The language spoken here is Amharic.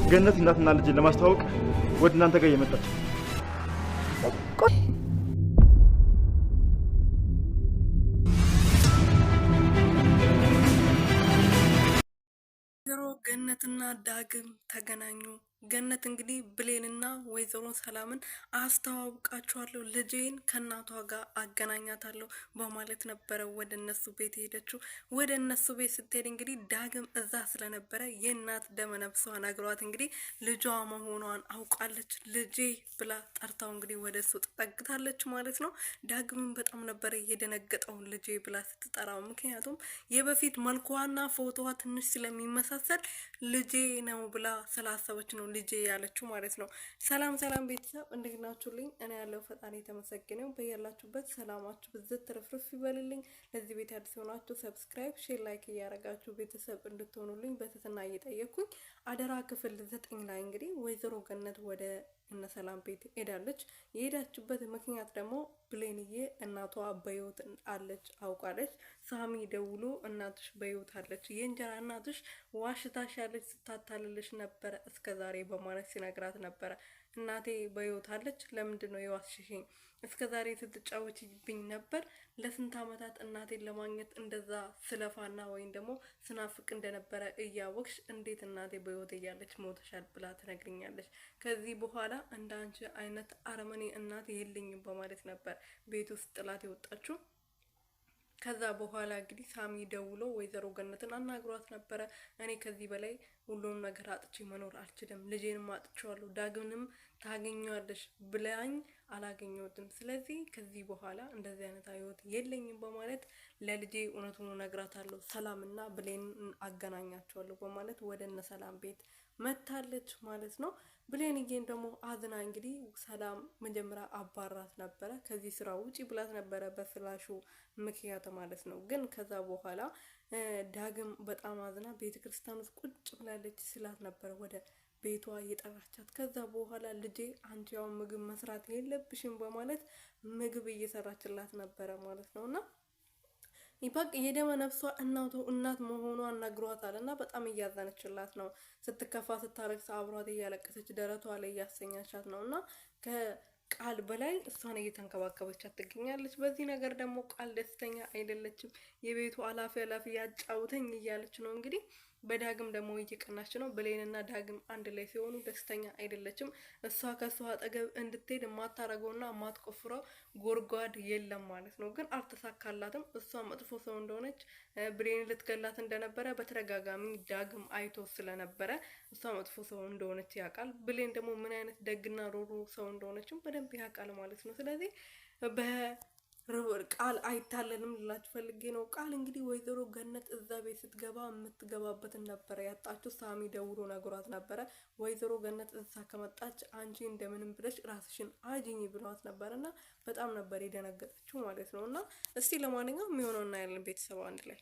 ገነት እናትና ልጅን ለማስተዋወቅ ወደ እናንተ ጋር እየመጣች ገነትና ዳግም ተገናኙ። ገነት እንግዲህ ብሌንና ወይዘሮ ሰላምን አስተዋውቃቸዋለሁ፣ ልጄን ከእናቷ ጋር አገናኛታለሁ በማለት ነበረ ወደ እነሱ ቤት ሄደችው። ወደ እነሱ ቤት ስትሄድ እንግዲህ ዳግም እዛ ስለነበረ የእናት ደመነፍሷ ነግሯት እንግዲህ ልጇ መሆኗን አውቃለች። ልጄ ብላ ጠርታው እንግዲህ ወደ እሱ ተጠግታለች ማለት ነው። ዳግምን በጣም ነበረ የደነገጠው ልጄ ብላ ስትጠራው፣ ምክንያቱም የበፊት መልኳና ፎቶዋ ትንሽ ስለሚመሳሰል ልጄ ነው ብላ ስላሰበች ነው ልጄ ያለችው ማለት ነው። ሰላም ሰላም ቤተሰብ እንዴት ናችሁልኝ? እኔ ያለው ፈጣሪ የተመሰገነው። በያላችሁበት ሰላማችሁ ብዝት ትርፍርፍ ይበልልኝ። ለዚህ ቤት አዲስ ሆናችሁ ሰብስክራይብ፣ ሼር፣ ላይክ እያደረጋችሁ ቤተሰብ እንድትሆኑልኝ በትህትና እየጠየቅኩኝ አደራ። ክፍል 9 ላይ እንግዲህ ወይዘሮ ገነት ወደ እነ ሰላም ቤት ሄዳለች። የሄዳችበት ምክንያት ደግሞ ብሌንዬ እናቷ በህይወት አለች አውቃለች። ሳሚ ደውሎ እናትሽ በህይወት አለች፣ የእንጀራ እናትሽ ዋሽታሽ ያለች ስታታልልሽ ነበረ እስከዛሬ በማለት ሲነግራት ነበረ። እናቴ በህይወት አለች፣ ለምንድን ነው የዋሽሽኝ? እስከዛሬ ስትጫወችብኝ ነበር። ለስንት አመታት እናቴን ለማግኘት እንደዛ ስለፋና ወይም ደግሞ ስናፍቅ እንደነበረ እያወቅሽ እንዴት እናቴ በህይወት እያለች ሞተሻል ብላ ትነግርኛለች? ከዚህ በኋላ እንደ አንቺ አይነት አረመኔ እናት የለኝም በማለት ነበር ቤት ውስጥ ጥላት የወጣችው። ከዛ በኋላ እንግዲህ ሳሚ ደውሎ ወይዘሮ ገነትን አናግሯት ነበረ። እኔ ከዚህ በላይ ሁሉም ነገር አጥቼ መኖር አልችልም፣ ልጄንም አጥቼዋለሁ፣ ዳግምንም ታገኘዋለሽ ብላኝ አላገኘሁትም። ስለዚህ ከዚህ በኋላ እንደዚህ አይነት ህይወት የለኝም በማለት ለልጄ እውነቱን እነግራታለሁ፣ ሰላምና ብሌን አገናኛቸዋለሁ በማለት ወደ እነ ሰላም ቤት መታለች ማለት ነው። ብሌንዬን ደግሞ አዝና እንግዲህ ሰላም መጀመሪያ አባራት ነበረ፣ ከዚህ ስራ ውጪ ብላት ነበረ በፍላሹ ምክንያት ማለት ነው። ግን ከዛ በኋላ ዳግም በጣም አዝና ቤተ ክርስቲያን ውስጥ ቁጭ ብላለች ስላት ነበረ ወደ ቤቷ እየጠራቻት። ከዛ በኋላ ልጄ አንቺ ያው ምግብ መስራት የለብሽም በማለት ምግብ እየሰራችላት ነበረ ማለት ነው። እና ይባቅ የደመ ነፍሷ እናት መሆኗን ነግሯታል እና በጣም እያዘነችላት ነው። ስትከፋ ስታረግስ አብሯት እያለቀሰች ደረቷ ላይ እያሰኛቻት ነው እና ከቃል በላይ እሷን እየተንከባከበቻት ትገኛለች። በዚህ ነገር ደግሞ ቃል ደስተኛ አይደለችም። የቤቱ አላፊ ያጫውተኝ እያለች ነው እንግዲህ። በዳግም ደግሞ እየቀናች ነው። ብሌንና ዳግም አንድ ላይ ሲሆኑ ደስተኛ አይደለችም። እሷ ከሷ አጠገብ እንድትሄድ የማታረገውና የማትቆፍረው ጎርጓድ የለም ማለት ነው። ግን አልተሳካላትም። እሷ መጥፎ ሰው እንደሆነች ብሌን ልትገላት እንደነበረ በተደጋጋሚ ዳግም አይቶ ስለነበረ እሷ መጥፎ ሰው እንደሆነች ያውቃል። ብሌን ደግሞ ምን አይነት ደግና ሮሮ ሰው እንደሆነችም በደንብ ያውቃል ማለት ነው። ስለዚህ ቃል አይታለንም ልላችሁ ፈልጌ ነው። ቃል እንግዲህ ወይዘሮ ገነት እዛ ቤት ስትገባ የምትገባበትን ነበረ ያጣችሁ። ሳሚ ደውሎ ነግሯት ነበረ። ወይዘሮ ገነት እዛ ከመጣች አንቺ እንደምንም ብለሽ ራስሽን አጅኝ ብሏት ነበር እና በጣም ነበር የደነገጠችው ማለት ነው። እና እስቲ ለማንኛውም የሚሆነው እናያለን ቤተሰብ አንድ ላይ